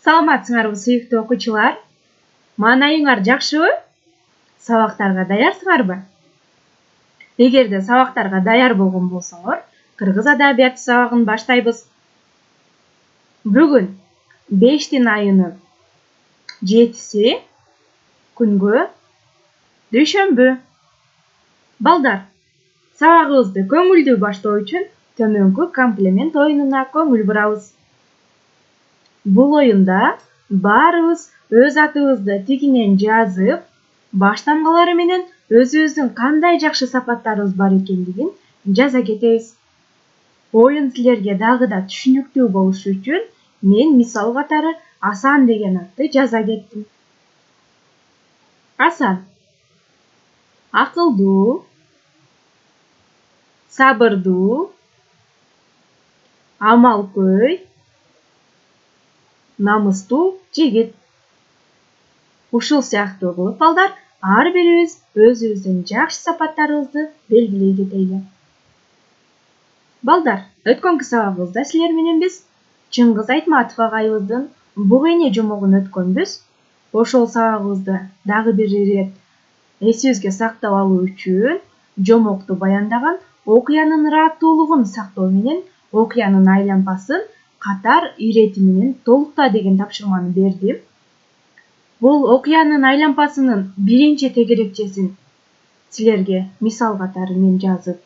Саламатсыңарбы сүйүктүү окуучулар? Маанайыңар жакшыбы? Сабактарга даярсыңарбы? Эгерде сабактарга даяр болгон болсоңор, кыргыз адабияты сабагын баштайбыз. Бүгүн 5 айынын 7 күнгө дүйшөмбү. Балдар, сабагыбызды көңүлдүү баштоо үчүн төмөнкү комплемент оюнуна көңүл бурабыз. Бул оюнда баарыбыз өз атыбызды тигинен жазып, баш тамгалары менен өзүбүздүн кандай жакшы сапаттарыбыз бар экендигин жаза кетебиз. Оюн силерге дагы да түшүнүктүү болушу үчүн мен мисал катары Асан деген атты жаза кеттим. Асан акылдуу, сабырдуу, амалкөй, намыстуу жигит. Ушул сыяктуу кылып балдар, ар бирибиз өзүбүздүн жакшы сапаттарыбызды белгилей кетели. Балдар, өткөнкү сабагыбызда силер менен биз Чыңгыз Айтматов агайыбыздын Буг эне жомогун өткөнбүз. Ошол сабагыбызды дагы бир ирет эсибизге сактап алуу үчүн жомокту баяндаган окуянын ырааттуулугун сактоо менен окуянын айлампасын катар ирети менен толукта деген тапшырманы бердим. Бул окуянын айлампасынын биринчи тегерекчесин силерге мисал катары мен жазып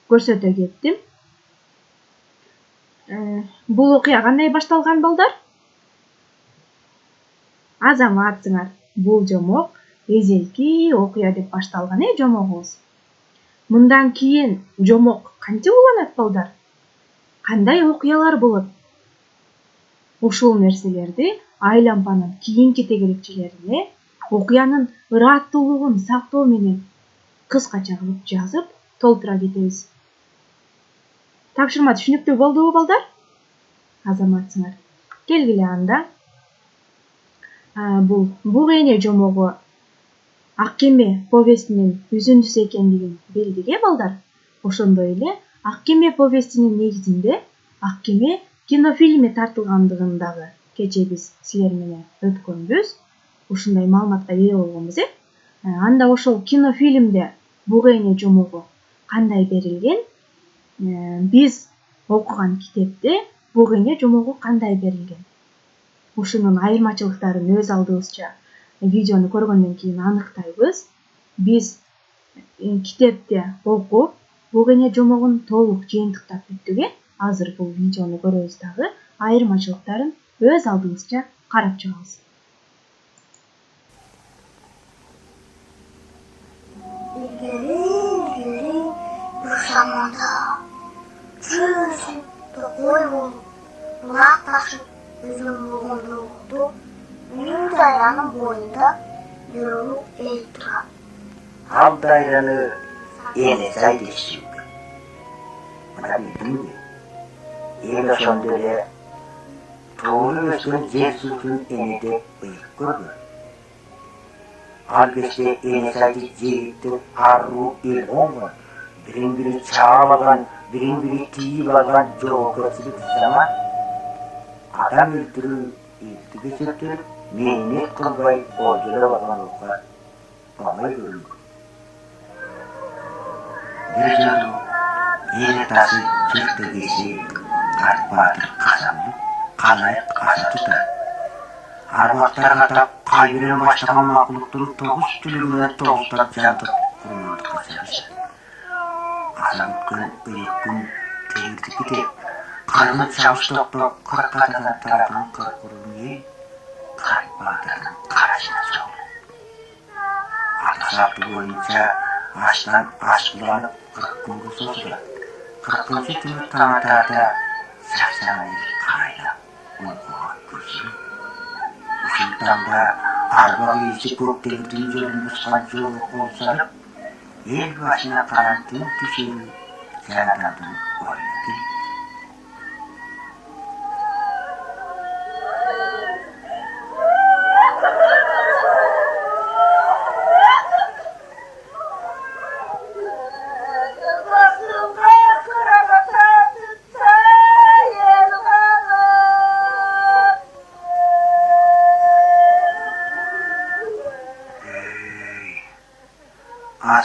көрсөтө кеттим. Бул окуя кандай башталган балдар? Азаматсыңар. Бул жомок эзелки окуя деп башталган жомогубуз. Мындан кийин жомок кантип уланат балдар? Кандай окуялар болот? Ушул нерселерди айлампанын кийинки тегерекчелерине окуянын ырааттуулугун сактоо менен кыскача кылып жазып толтура кетебиз. Тапшырма түшүнүктүү болдубу балдар? Азаматсыңар. Келгиле анда. Бул Буг эне жомогу Ак кеме повестинин үзүндүсү экендигин билдик балдар. Ошондой эле Ак кеме повестинин негизинде Ак кеме кинофильми тартылгандыгын дагы кечээ биз силер менен өткөнбүз. Ушундай маалыматка ээ болгонбуз. Анда ошол кинофильмде Буг эне жомогу кандай берилген? Биз окуган китепте Буг эне жомогу кандай берилген? Ушунун айырмачылыктарын өз алдыбызча видеону көргөндөн кийин аныктайбыз. Биз китепте окуп, Буг эне жомогун толук жыйынтыктап бүттүк. Азыр бул видеону көрөбүз дагы айырмачылыктарын өз алдыбызча карап чыгабыз. Bir zamanda çözüp koy bulup bulak taşıp üzüm bulunduğu oldu. Büyük dairanın boyunda yürürlük eğip duran. Al dairanı enesay geçtik. Bana bildin mi? El aşandere doğru ösken yer sürtün enede bıyık gördü. Al geçte enesaydı yerikti arru el olma. Birin biri çağlagan, birin biri tiyip algan jokerçilik zaman adam öldürü, iltigi söktürüp, meynet kılbay oğuzlara bakan oka bağay görülür. Bir canlı, eri tası çıktı geçi, kart batır kasanlı, kalayıp asa tutar. Arbaktar katap, kaybire başlayan makulukturun toğuz tülümüne toğuzlar cantıp kurmandı kaçarışır. Azamıtkın ıyıkkın teyirdi gide, karnı çavuştokta kırkatadan tarafının kırkurunu kart batırın karasına soğur. Atasaplı boyunca açtan aşkılanıp 40 күнгө созулат. 40-ncı günü tağatada saksanayı karayla uykuğa köşürüp. Uşul tağda arbağı içi köktegirdin jölün buskan jolu kolsarıp, el başına karantın tüşürü serdadın oynadı.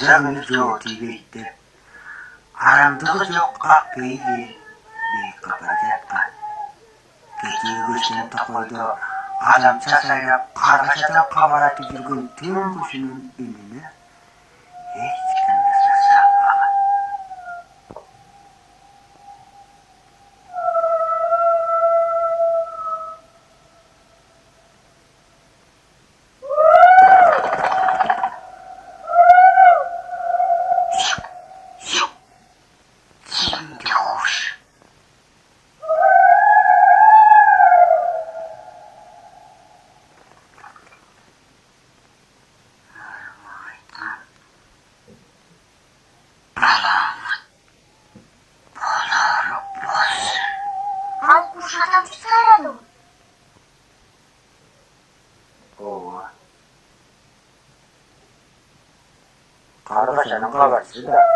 taza günü joğuti beytip, aramdığı yok ak beyli bey kapar yatkan. Keçiyi güçten takoydu, adamça sayrap, kargaşadan kabaratı yürgün tüm kuşunun ününü hiç kimse salmagan. Şimdi hoş. Al kuşatan çıkaralım. Oo. Kargaşanın kabartısı da.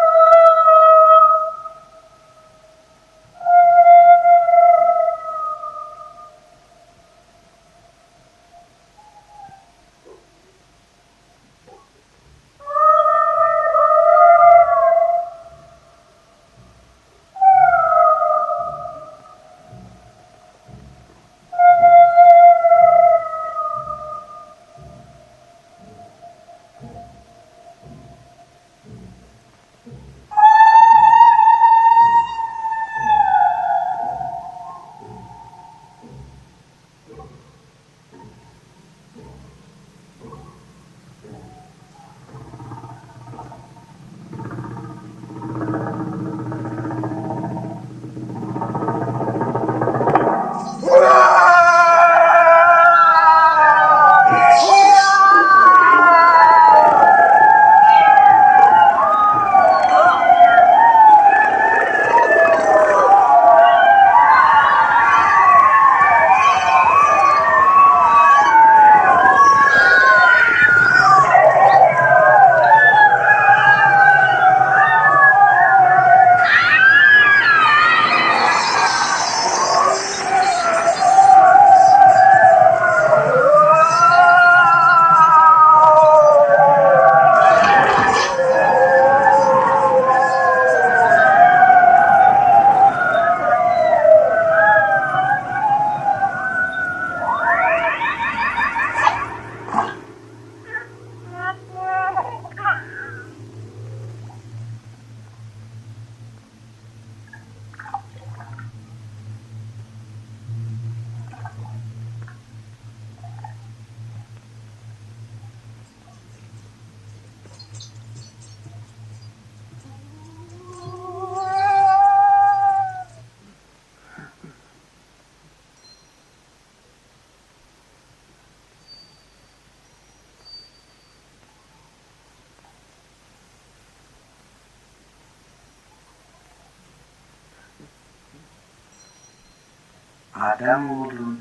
Adam oğlum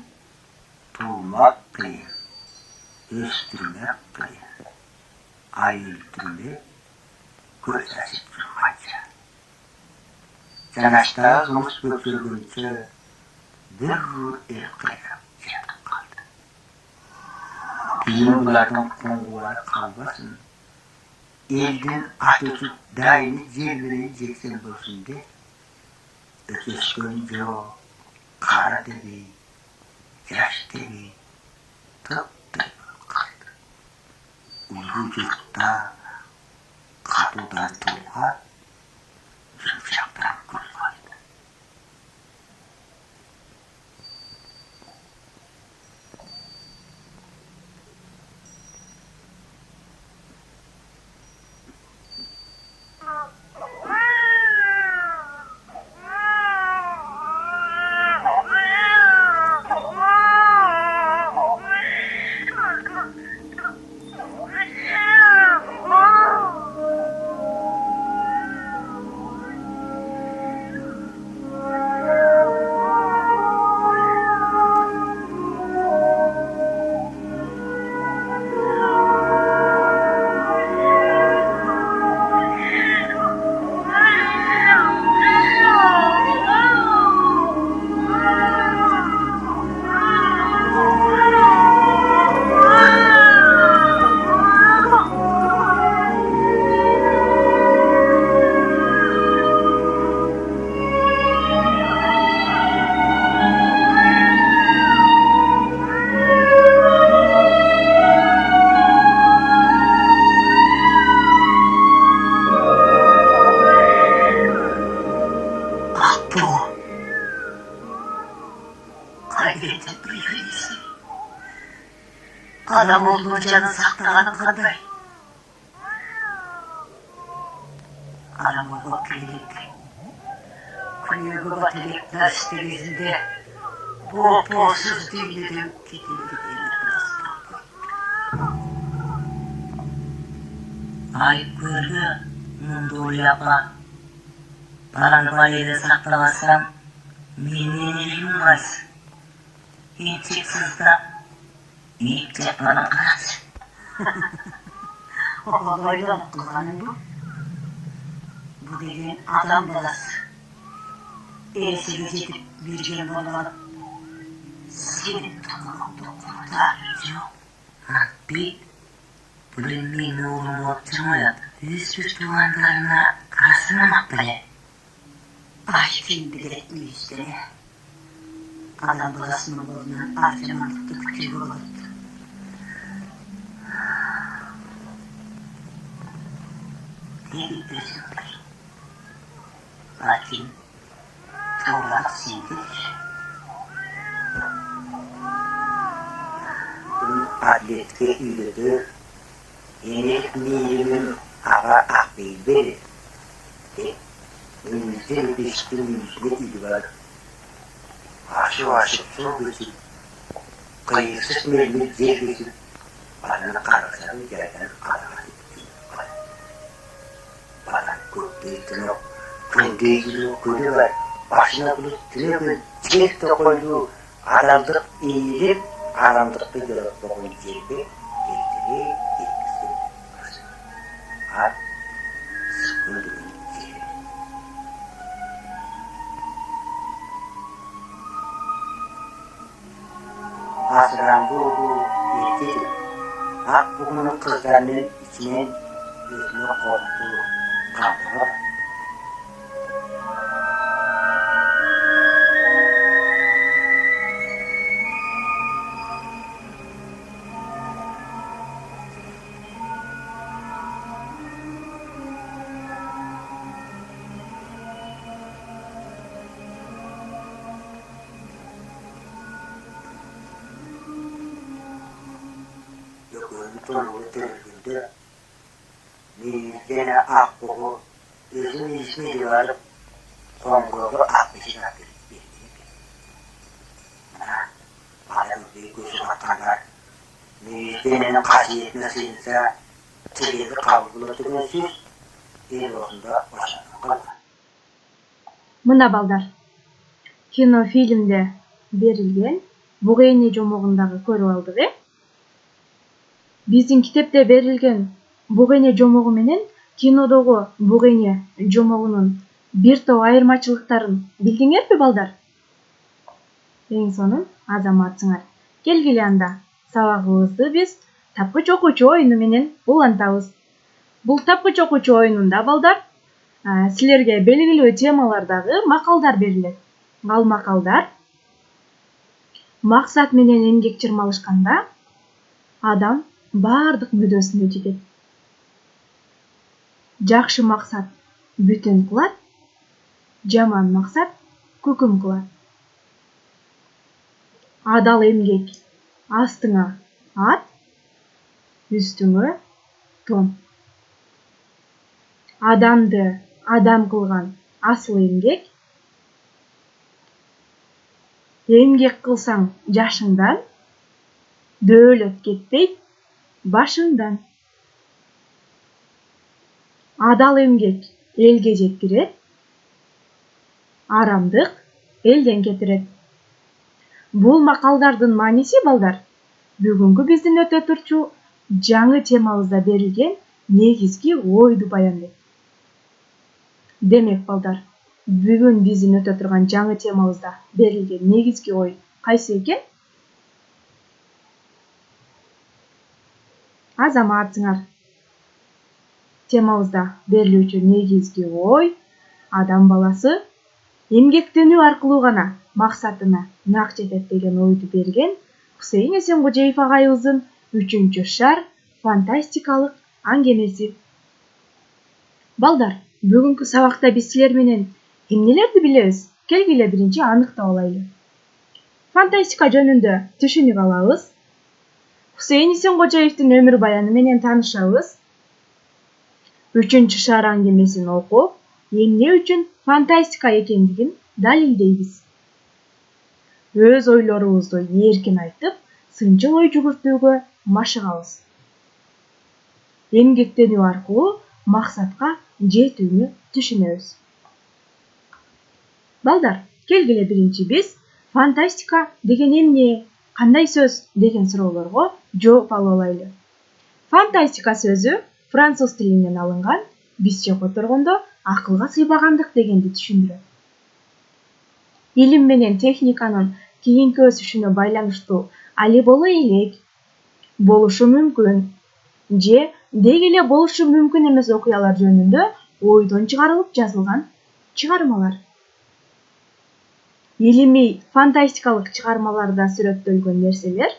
doğmak kıyın, östürmek kıyın, ayıltırmak göz açıp durmaca. Canaşta kımız böksürgünçe bir ruh erkayıp yatıp kaldı. Bizim bunlardan kongular kalmasın, elden atıcı daimi zirveleyeceksin bolsun de, ötüşkün yok. Kara devi, yaş devi, tıp kaldı. Vücutta kapıdan tuğla, yumuşaktan gül kaldı. Қайбеті білгенесі. Адам ұлының жанын сақтағаны қандай? Адам ұлға келгенде, күнегі батылық нәрсті кезінде, боп-босыз дүниеден кетелгедені бастап. Ай көрді, мұнды ойлапа. Баранды байыды сақтамасам, менен елім қайсы. Емтексізді, ептеп бана қырады. Ойланып қылғаның бұл. Бұл деген адам баласы. Есіге жетіп берген болған. Сенің тұқымыңды құртар. Жоқ, Ақбек, бұл мен оғым болып тұрмайады. Өз-өз туғандарына қасынамақ біле. Айтын білетін өздіне. Адам баласының болынан артемандықты күтуге болады. Неге өзің бір? Ләкин Таурат сендер. Әділетке үйледі, енек мейірімін аға Ақбек береді. Önümüzde beşiklerimizde ili var. Aşıp sol geçip, kayırsız mevcut yer geçip, bana karasarı gereken arağa gittim. Bana kökteydi yok, köndeydi köylü var. Başına bulup tünemin çekte koyduğu adamdık eğilip, aramdıkta görüp doğun cerbe, getirip etkisi. Ad, sıkıldı. Asıran bu yetkidir. Ak buğunun kızlarının içine gözüne korktuğu kaldığı var. Tonu terginde, gene akbuğu, özün ismini varıp, kongroğu akbişin akbişin bildiğini. Bana bir gözü atanlar, gene'nin kasiyetine sığınsa, teliği kabul ediyorsunuz, el orunda başına kalır. Мына балдар, кинофильмде берилген Бугайне жомогундагы көрүп алдык, Биздин китепте берилген Бугайне жомогу менен кинодогу Бугайне жомогунун бир топ айырмачылыктарын билдиңерби, балдар? Эң сонун азаматсыңар. Келгиле анда сабагыбызды биз тапкыч окуучу оюну менен улантабыз. Бул тапкыч окуучу оюнунда, балдар, силерге белгилүү темалардагы макалдар берилет. Ал макалдар максат менен эмгек чырмалышканда адам бардык мүддөсүнө жетет. Жакшы максат бүтүн кылат, жаман максат көкүм кылат. Адал эмгек астыңа ат, үстүңө тон. Адамды адам кылган асыл эмгек. Эмгек кылсаң жашыңдан, дөөлөт кетпейт башыңдан. Адал эмгек элге жеткирет, арамдык элден кетирет. Бул макалдардын мааниси, балдар, бүгүнкү биздин өтө турчу жаңы темабызда берилген негизги ойду баяндайт. Демек, балдар, бүгүн биздин өтө турган жаңы темабызда берилген негизги ой кайсы экен? Азаматсыңар. Темабызда берилүүчү негизги ой адам баласы эмгектенүү аркылуу гана максатына нак жетет деген ойду берген Хусейин Эсенкожоев агайыбыздын 3-шар фантастикалык аңгемеси. Балдар, бүгүнкү сабакта биз силер менен эмнелерди билебиз? келгиле биринчи аныктап алайлы. Фантастика жөнүндө түшүнүп алабыз. Хусейин Эсенкожоевдин өмүр баяны менен таанышабыз. 3 шаар аңгемесин окуп, эмне үчүн фантастика экендигин далилдейбиз. Өз ойлорубузду эркин айтып, сынчыл ой жүгүртүүгө машыгабыз. Эмгектенүү аркылуу максатка жетүүнү түшүнөбүз. Балдар, келгиле биринчи биз фантастика деген эмне, кандай сөз деген суроолорго жооп алып алайлы. Фантастика сөзү француз тилинен алынган, бизче которгондо акылга сыйбагандык дегенди түшүндүрөт. Илим менен техниканын кийинки өсүшүнө байланыштуу али боло элек, болушу мүмкүн же деги эле болушу мүмкүн эмес окуялар жөнүндө ойдон чыгарылып жазылган чыгармалар. Илимий фантастикалык чыгармаларда сүрөттөлгөн нерселер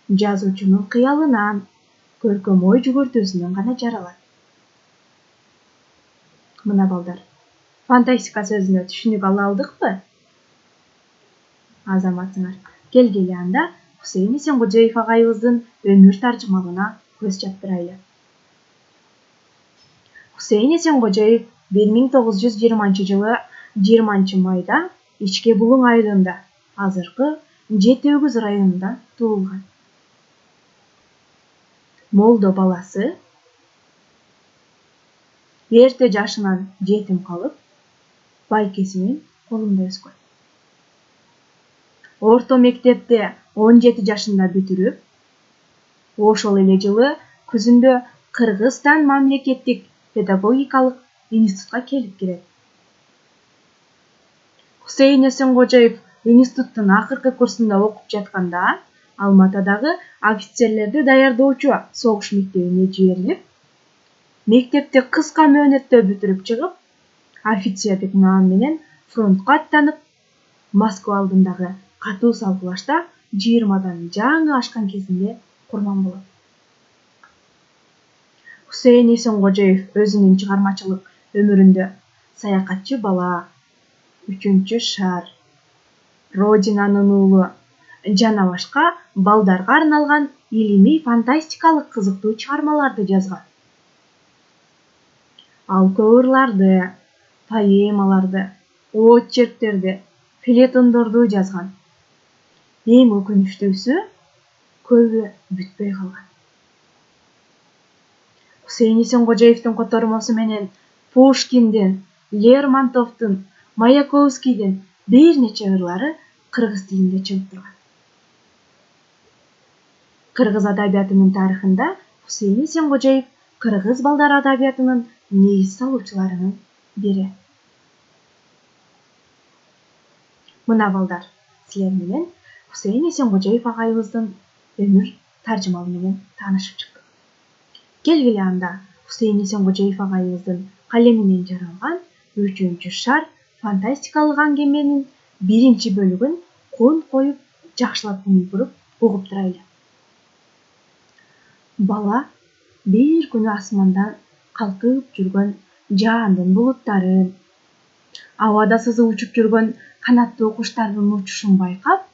жазуучунун кыялынан, көркөм ой жүгүртүүсүнөн гана жаралат. Мына балдар, фантастика сөзүнө түшүнүк ала алдыкпы? Азаматсыңар. Келгиле анда Хусейин Эсенкожоев агайыбыздын өмүр таржымалына көз чаптырайлы. Хусейин Эсенкожоев 1920-жылы 20 майда Ичке Булуң айылында, азыркы Жети Өгүз районунда туулган. Молдо баласы, эрте жашынан жетим калып, байкесинин колунда өскөн. Орто мектепти 17 жашында бүтүрүп, ошол эле жылы күзүндө Кыргызстан мамлекеттик педагогикалык институтка келип кирет. Хусейин Эсенкожоев институттун акыркы курсунда окуп жатканда Алматадагы офицерлерди даярдоочу согуш мектебине жиберилип, мектепти кыска мөөнөттө бүтүрүп чыгып, офицердик наам менен фронтко аттанып, Москва алдындагы катуу салгылашта 20дан жаңы ашкан кезинде курман болот. Хусейин Эсенкожоев өзүнүн чыгармачылык өмүрүндө Саякатчы бала, 3 шаар, Родинанын уулу жана башка балдарга арналган илимий фантастикалык кызыктуу чыгармаларды жазган. Ал көп ырларды, поэмаларды, очерктерди, фельетондорду жазган. Эң өкүнүчтүүсү, көбү бүтпөй калган. Хусейин Эсенкожоевдин котормосу менен Пушкиндин, Лермонтовдун, Маяковскийдин бир нече ырлары кыргыз тилинде чыгып турган. Кыргыз адабиятынын тарыхында Хусейин Эсенкожоев кыргыз балдар адабиятынын негиз салуучуларынын бири. Мына балдар, силер менен Хусейин Эсенкожоев агайыбыздын өмүр таржымалы менен таанышып чыктык. Келгиле анда Хусейин Эсенкожоев агайыбыздын калеминен жаралган 3 шаар фантастикалык аңгеменин 1-бөлүгүн кон коюп, жакшылап угуп турайлы. Бала бир күнү асмандан калкып жүргөн жаандын булуттарын, абада сызып учуп жүргөн канаттуу куштардын учушун байкап,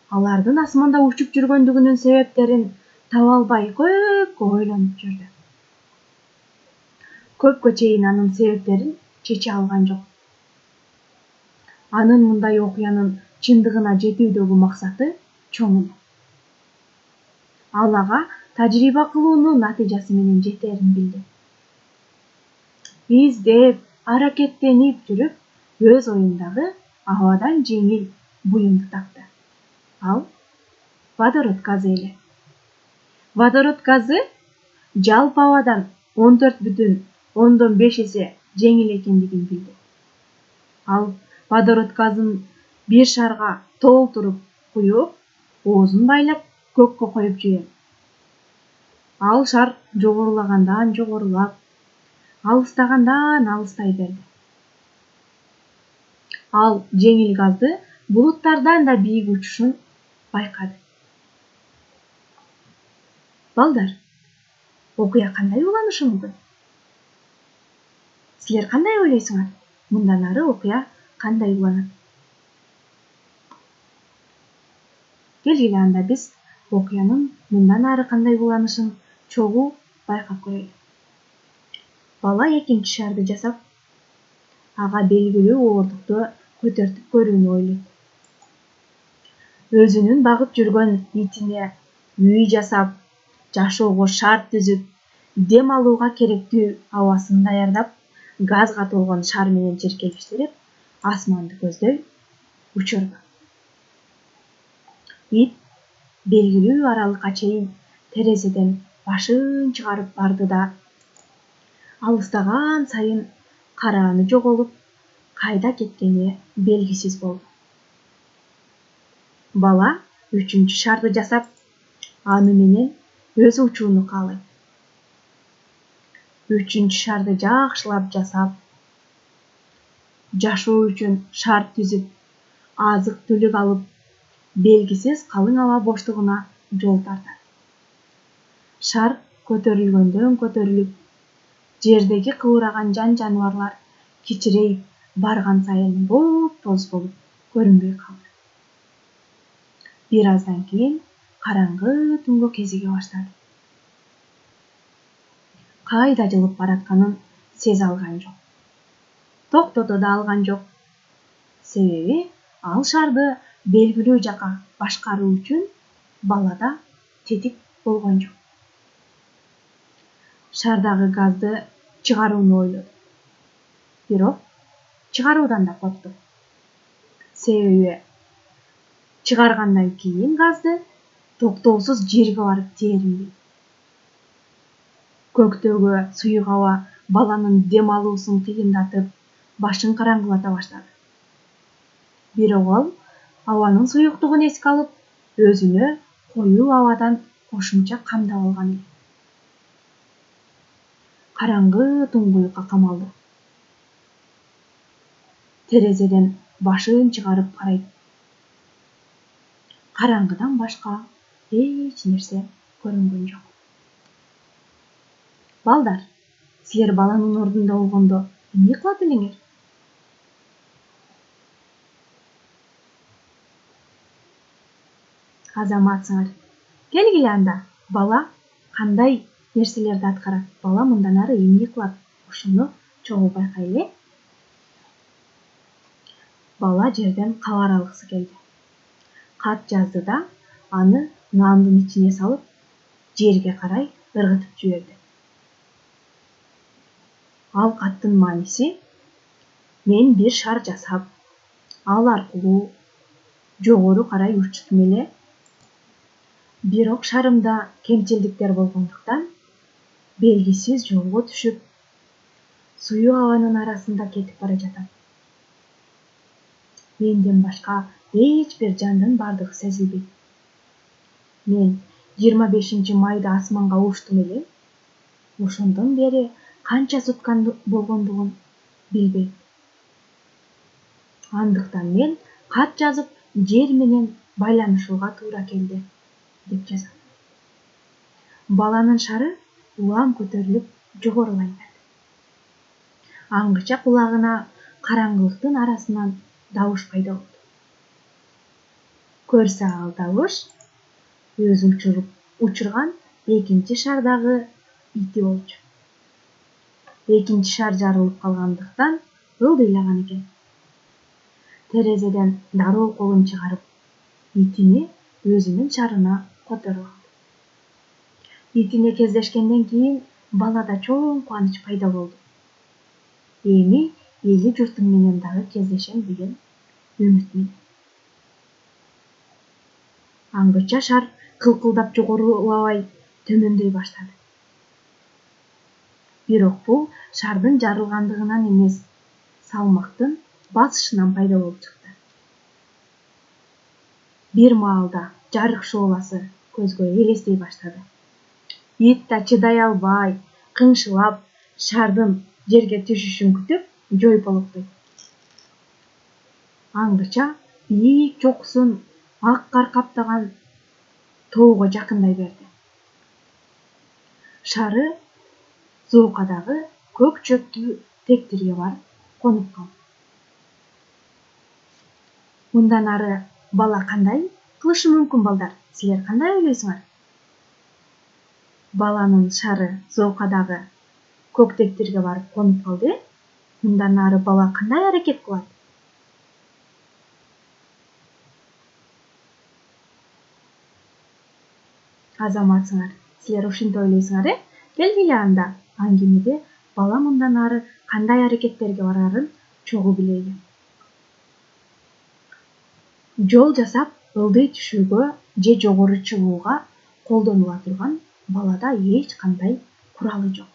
алардын асманда учуп жүргөндүгүнүн себептерин таба албай көпкө ойлонуп жүрдү. Көпкө чейин анын себептерин чече алган жок. Анын мындай окуянын чындыгына жетүүдөгү максаты чоң. Ал ага тажрыйба кылуунун натыйжасы менен жетерин билди. Издеп, аракеттенип жүрүп, өз оюндагы абадан жеңил буюмду тапты. Ал водород газы эле. Водород газы жалпы абадан 14,5 эсе жеңил экендигин билди. Ал водород газын бир шарга толтуруп куюп, оозун байлап, көккө коюп жиберди. Ал шар жогорулагандан жогорулап, алыстагандан алыстай берди. Ал жеңил газды булуттардан да бийик учушун байкады. Балдар, окуя кандай уланышы мүмкүн? Силер кандай ойлойсуңар? Мындан ары окуя кандай уланат? Келгиле анда биз окуянын мындан ары кандай уланышын чогуу байкап көрөлү. Бала экинчи шарды жасап, ага белгилүү оорлукту көтөртүп көрүүнү ойлойт. Өзүнүн багып жүргөн итине үй жасап, жашоого шарт түзүп, дем алууга керектүү абасын даярдап, газга толгон шар менен черкелештирип, асманды көздөй учурду. Ит белгилүү аралыкка чейин терезеден башын чыгарып барды да, алыстаган сайын карааны жоголуп, кайда кеткени белгисиз болду. Бала үчүнчү шарды жасап, аны менен өз учууну каалайт. Үчүнчү шарды жакшылап жасап, жашоо үчүн шарт түзүп, азык-түлүк алып, белгисиз калың аба боштугуна жол тартат. Шар көтөрүлгөндөн көтөрүлүп, жердеги кыбыраган жан-жаныбарлар кичирейип барган сайын боп-тоз болуп көрүнбөй калды. Бир аздан кийин караңгы түнгө кезиге баштады. Кайда жылып баратканын сезе алган жок. Токтото да алган жок. Себеби ал шарды белгилүү жака башкаруу үчүн балада тетик болгон жок. Шардагы газды чыгарууну ойлоду. Бирок чыгаруудан да коркду. Себеби чыгаргандан кийин газды токтоосуз жерге барып тиерин билди. Көктөгү суюк аба баланын дем алуусун кыйындатып, башын караңгылата баштады. Бирок ал абанын суюктугун эске алып, өзүнө коюу абадан кошумча камдап алган эле. Караңгы туңгуюкка камалды. Терезеден башын чыгарып карайт. Караңгыдан башка эч нерсе көрүнгөн жок. Балдар, силер баланын ордунда болгондо эмне кылат элеңер? Азаматсыңар. Келгиле анда, бала кандай нерселерди аткарат? Бала мындан ары эмне кылат? Ошону чогуу байкайлы. Бала жерден кабар алгысы келди. Кат жазды да, аны наандын ичине салып, жерге карай ыргытып жиберди. Ал каттын мааниси: мен бир шар жасап, ал аркылуу жогору карай учтум эле. Бирок шарымда кемчилдиктер болгондуктан белгисиз жолго түшүп, суюк абанын арасында кетип бара жатам. Менден башка эч бир жандын бардыгы сезилбейт. Мен 25 майда асманга учтум элем. Ошондон бери канча суткан болгондугун билбейм. Андыктан мен кат жазып, жер менен байланышууга туура келди, деп жазат. Баланын шары улам көтөрүлүп жогорулай берди. Аңгыча кулагына караңгылыктын арасынан добуш пайда болду. Көрсө ал добуш өзү учурган экинчи шардагы ити болчу. Экинчи шар жарылып калгандыктан ылдыйлаган экен. Терезеден дароо колун чыгарып, итини өзүнүн шарына которуп алды. Итине кездешкенден кийин балада чоң кубаныч пайда болду. Эми эли журтум менен дагы кездешем деген үмүт менен. Аңгыча шар кылкылдап жогорулабай төмөндөй баштады. Бирок бул шардын жарылгандыгынан эмес, салмактын басышынан пайда болуп чыкты. Бир маалда жарык шооласы көзгө элестей баштады. Ит да чыдай албай, кыңшылап, шардын жерге түшүшүн күтүп, жойполоктойт. Аңгыча бийик чокусун ак кар каптаган тоого жакындай берди. Шары зоокадагы көк чөптүү тектерге барып конуп калды. Мындан ары бала кандай кылышы мүмкүн балдар? Силер кандай ойлойсуңар? Баланын шары зоокадагы көктектерге барып конуп калды. Мындан ары бала кандай аракет кылат? Азаматсыңар, силер ушинтип ойлойсуңар, келгиле анда аңгемеде бала мындан ары кандай аракеттерге барарын чогуу билели. Жол жасап ылдый түшүүгө же жогору чыгууга колдонула турган балада эч кандай куралы жок.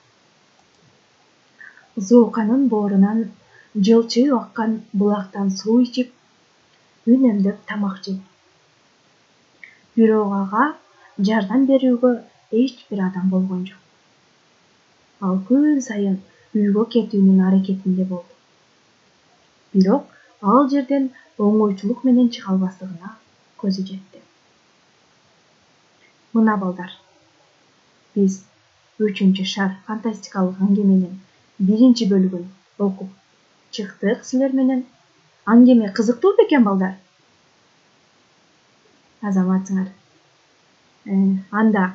Зооканын боорунан жылчыйып аккан булактан суу ичип, үнөмдөп тамак жейт. Бирок ага жардам берүүгө эч бир адам болгон жок. Ал күн сайын үйгө кетүүнүн аракетинде болду. Бирок ал жерден оңойчулук менен чыга албастыгына көзү жетти. Мына балдар, биз 3-шар фантастикалык аңгеменин 1-бөлүгүн окуп чыктык силер менен. Аңгеме кызыктуу бекен балдар? Азаматсыңар. Анда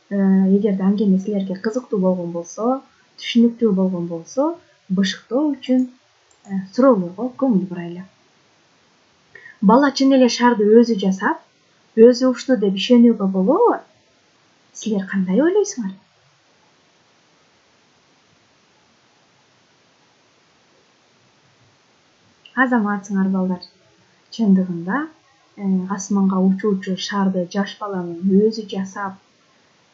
эгерде аңгеме силерге кызыктуу болгон болсо, түшүнүктүү болгон болсо, бышыктоо үчүн суроолорго көңүл бурайлы. Бала чын эле шарды өзү жасап, өзү учту деп ишенүүгө болобу? Силер кандай ойлойсуңар? Азаматсыңар балдар. Чындыгында асманга учуучу шарды жаш баланын өзү жасап,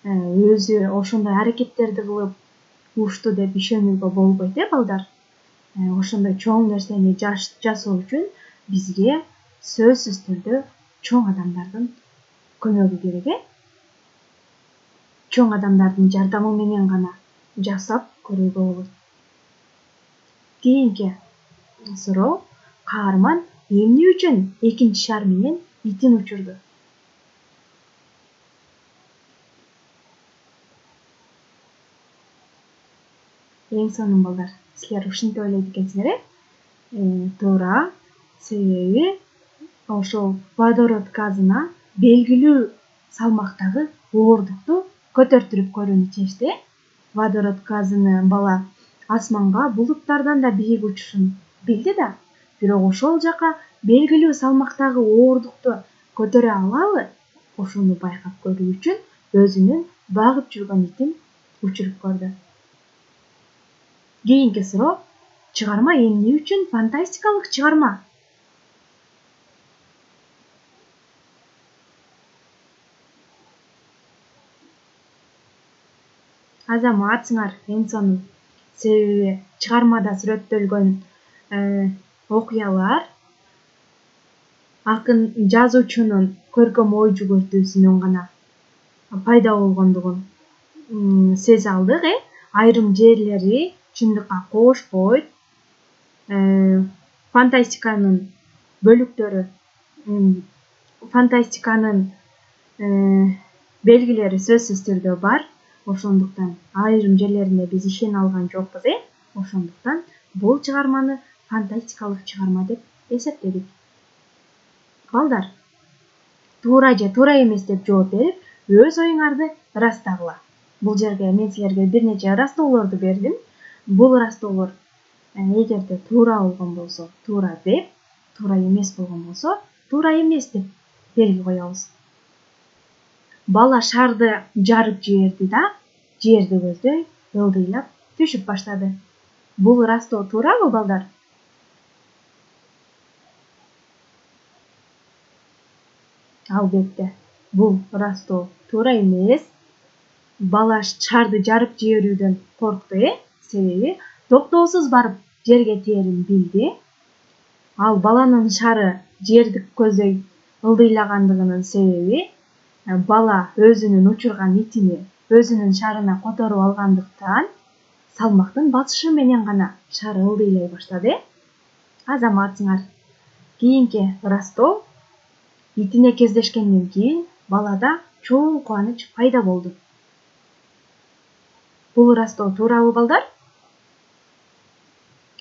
өзү ошондой аракеттерди кылып учту деп ишенүүгө болбойт, балдар. Ошондой чоң нерсени жасоо үчүн бизге сөзсүз түрдө чоң адамдардын көмөгү керек. Чоң адамдардын жардамы менен гана жасап көрүүгө болот. Кийинки суроо: каарман эмне үчүн 2-шар менен итин учурду? Эң сонун балдар, силер ушинтип ойлойт экенсиңер, туура. Себеби ошол водород газына белгилүү салмактагы оорукту көтөртүрүп көрүүнү чечти. Водород газыны бала асманга булуттардан да бийик учушун билди да, бирок ошол жака белгилүү салмактагы оорукту көтөрө алабы? Ошону байкап көрүү үчүн өзүнүн багып жүргөн итин учуруп көрдү. Кийинки суроо: чыгарма эмне үчүн фантастикалык чыгарма? Азаматсыңар, эң сонун. Себеби чыгармада сүрөттөлгөн окуялар акын жазуучунун көркөм ой жүгүртүүсүнөн гана пайда болгондугун сезе алдык. Айрым жерлери чындыкка кошпойт. Фантастиканын бөлүктөрү, фантастиканын белгилери сөзсүз түрдө бар. Ошондуктан айрым жерлерине биз ишене алган жокпуз. Ошондуктан бул чыгарманы фантастикалык чыгарма деп эсептедик. Балдар, туура же туура эмес деп жооп берип, өз оюңарды ырастагыла. Бул жерге мен силерге бир нече ырастоолорду бердим. Бул ырастоолор эгерде туура болгон болсо туура деп, туура эмес болгон болсо туура эмес деп белги коебуз. Бала шарды жарып жиберди да, жерди көздөй ылдыйлап түшүп баштады. Бул ырастоо туурабы, балдар? Албетте, бул ырастоо туура эмес. Бала шарды жарып жиберүүдөн коркту, себеби токтоосуз барып жерге тиерин билди. Ал баланын шары жерди көздөй ылдыйлагандыгынын себеби бала өзүнүн учурган итини өзүнүн шарына которуп алгандыктан салмактын басышы менен гана шар ылдыйлай баштады. Азаматсыңар, кийинки ырастоо: итине кездешкенден кийин балада чоң кубаныч пайда болду. Бул ырастоо туурабы, балдар?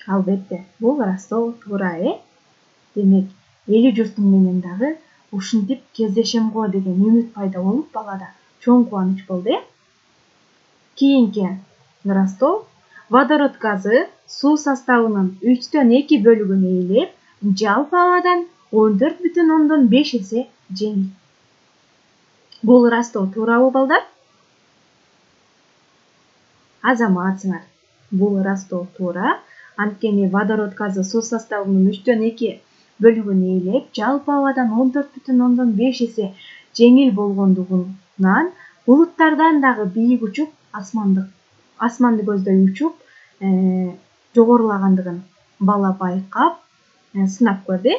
Албетте, бул ырастоо туура. Демек, эли журтум менен дагы ушинтип кездешем го деген үмүт пайда болуп балада чоң кубаныч болду. Кийинки ырастоо водород газы суу составынын 3/2 бөлүгүн ээлеп, жалпы абадан 14,5 эсе жеңил. Бул ырастоо туурабы балдар? Азаматсыңар. Бул ырастоо туура. Анткени водород газы суу составынын 3/2 бөлүгүн ээлеп, жалпы абадан 14,5 эсе жеңил болгондугунан булуттардан дагы бийик учуп, асманды көздөй учуп, жогорулагандыгын бала байкап, сынап көрдү.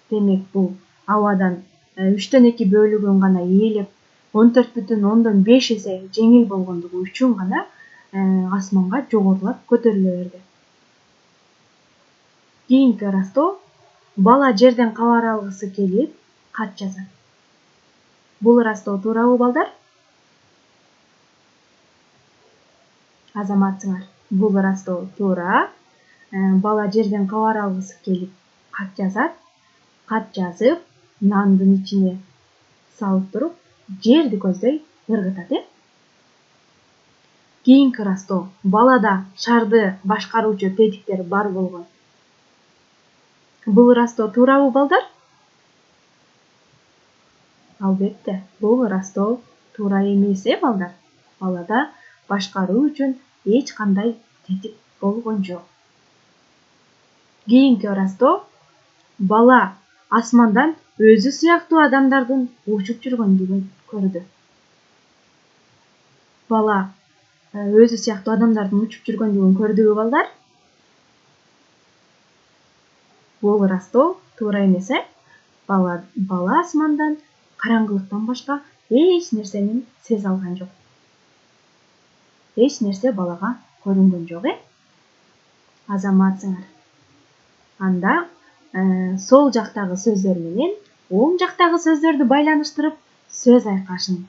Демек бул абадан 3/2 бөлүгүн гана ээлеп, 14,5 эсе жеңил болгондугу үчүн гана асманга жогорулап көтөрүлө берди. Кийинки ырастоо бала жерден кабар алгысы келип кат жазат. Бул ырастоо туурабы балдар? Азаматсыңар. Бул ырастоо туура. Бала жерден кабар алгысы келип кат жазат. Кат жазып, нандын ичине салып туруп, жерди көздөй ыргытат. Кийинки ырастоо балада шарды башкаруучу тетиктер бар болгон. Бул ырастоо туурабы балдар? Албетте, бул ырастоо туура эмес, балдар. Балада башкаруу үчүн эч кандай тетик болгон жок. Кийинки ырастоо бала асмандан өзү сыяктуу адамдардын учуп жүргөндүгүн көрдү. Бала өзү сыяктуу адамдардын учуп жүргөндүгүн көрдүбү балдар? Бул ырастоо туура эмес. Бала асмандан караңгылыктан башка эч нерсени сезе алган жок. Эч нерсе балага көрүнгөн жок. Азаматсыңар. Анда сол жактагы сөздөр менен оң жактагы сөздөрдү байланыштырып, сөз айкашын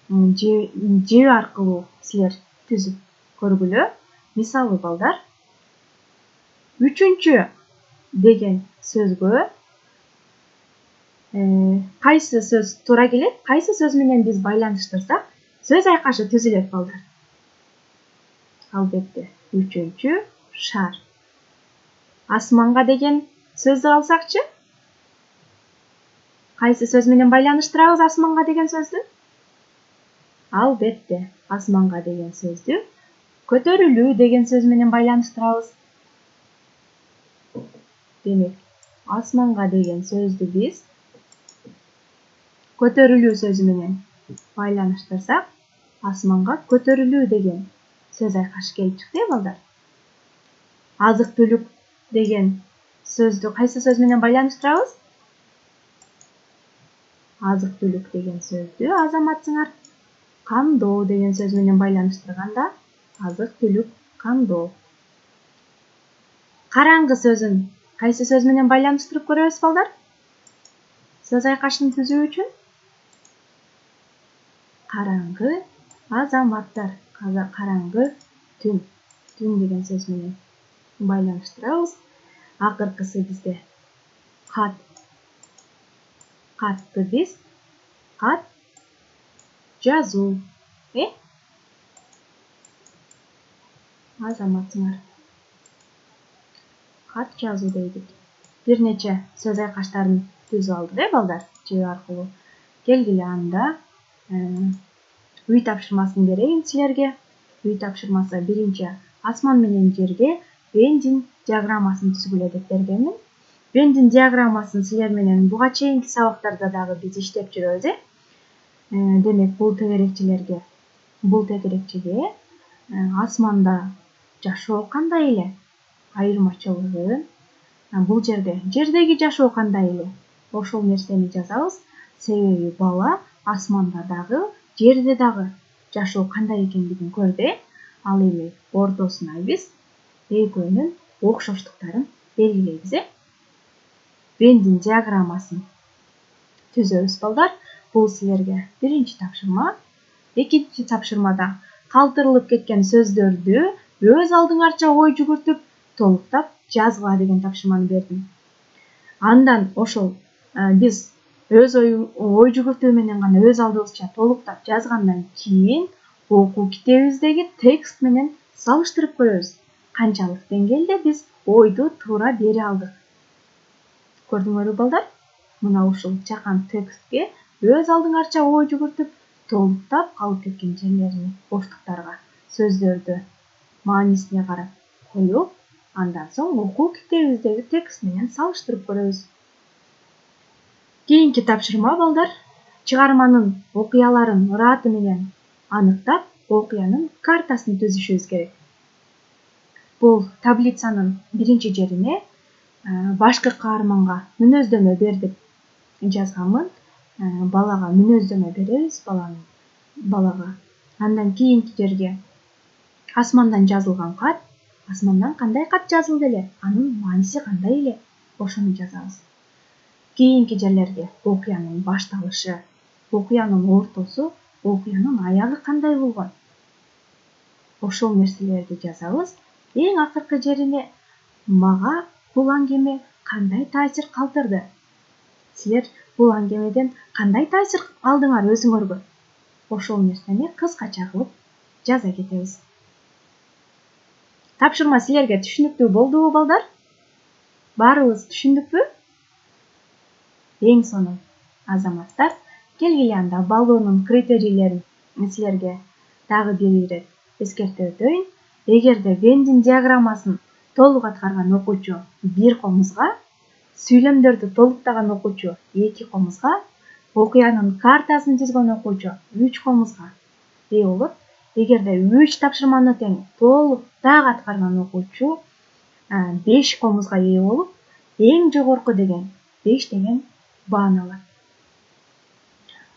жөө аркылуу силер түзүп көргүлө. Мисалы балдар, 3 деген сөзгө кайсы сөз туура келет, кайсы сөз менен биз байланыштырсак, сөз айкашы түзүлөт балдар. Албетте, 3 шар. Асманга деген сөздү алсакчы? Кайсы сөз менен байланыштырабыз асманга деген сөздү? Албетте, асманга деген сөздү көтөрүлүү деген сөз менен байланыштырабыз. Демек, асманга деген сөздү биз көтөрүлүү сөзү менен байланыштырсак, асманга көтөрүлүү деген сөз айкашы келип чыкты, балдар. Азык-түлүк деген сөздү кайсы сөз менен байланыштырабыз? Азык-түлүк деген сөздү, азаматсыңар, кандоо деген сөз менен байланыштырганда, азык-түлүк кандоо. Караңгы сөзүн кайсы сөз менен байланыштырып көрөбүз, балдар? Сөз айкашын түзүү үчүн? Караңгы, азаматтар, караңгы түн деген сөз менен байланыштырабыз. Акыркысы бизде кат. Катты биз кат жазуу. Азаматсыңар. Кат жазуу дейдик. Бир нече сөз айкаштарын түзүп алдык, балдар, жөө аркылуу. Келгиле анда үй тапшырмасын берейин силерге. Үй тапшырмасы биринчи асман менен жерге Вендин диаграммасын түзгүлө деп бергенмин. Вендин диаграммасын силер менен буга чейинки сабактарда дагы биз иштеп жүрөбүз. Демек, бул тегерекчеге асманда жашоо кандай эле айырмачылыгын, бул жердеги жашоо кандай эле, ошол нерсени жазабыз. Себеби бала асманда дагы, жерде дагы жашоо кандай экендигин көрдү. Ал эми ортосуна биз экөөнүн окшоштуктарын белгилейбиз. Вендин диаграммасын түзөбүз, балдар. Бул силерге биринчи тапшырма. Экинчи тапшырмада калтырылып кеткен сөздөрдү өз алдыңарча ой жүгүртүп, толуктап жазгыла деген тапшырманы бердим. Андан ошол биз өз ой жүгүртүү менен гана өз алдыбызча толуктап жазгандан кийин окуу китебибиздеги текст менен салыштырып көрөбүз. Канчалык деңгээлде биз ойду туура бере алдык. Көрдүңөрбү балдар? Мына ушул чакан текстке өз алдыңарча ой жүгүртүп, толуктап калып кеткен жерлерине, боштуктарга сөздөрдү маанисине карап коюп, андан соң окуу китебибиздеги текст менен салыштырып көрөбүз. Кийинки тапшырма балдар, чыгарманын окуяларын ыраты менен аныктап, окуянын картасын түзүшүбүз керек. Бул таблицанын биринчи жерине башкы каарманга мүнөздөмө бер деп жазганмын. Балага мүнөздөмө беребиз, балага. Андан кийинки жерге асмандан жазылган кат, асмандан кандай кат жазылды эле, анын мааниси кандай эле, ошону жазабыз. Кийинки жерлерге окуянын башталышы, окуянын ортосу, окуянын аягы кандай болгон, ошол нерселерди жазабыз. Эң акыркы жерине мага бул аңгеме кандай таасир калтырды? Силер бул аңгемеден кандай таасир алдыңар өзүңөргө? Ошол нерсени кыскача кылып жаза кетебиз. Тапшырма силерге түшүнүктүү болдубу балдар? Баарыбыз түшүндүкпү? Эң сонун азаматтар, келгиле анда баллонун критерийлерин силерге дагы бир ирет эскертип өтөйүн. Эгерде Вендин диаграммасын толук аткарган окуучу 1 комузга, сүйлөмдөрдү толуктаган окуучу 2 комузга, окуянын картасын түзгөн окуучу 3 комузга ээ болот. Эгерде 3 тапшырманы тең толук так аткарган окуучу 5 комузга ээ болуп, эң жогорку деген 5 деген бааны алат.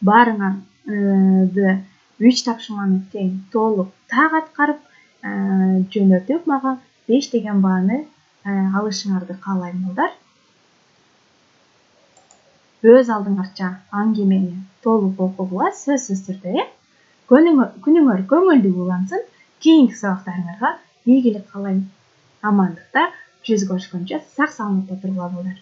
Баарыңарды 3 тапшырманы тең толук так аткарып, жөнөтүп мага 5 деген бааны алышыңарды каалайм балдар. Өз алдыңарча аңгемени толук окугула сөзсүз түрдө, күнүңөр көңүлдүү улансын. Кийинки сабактарыңарга ийгилик каалайм. Амандыкта жүз көрүшкөнчө сак саламатта тургула балдар.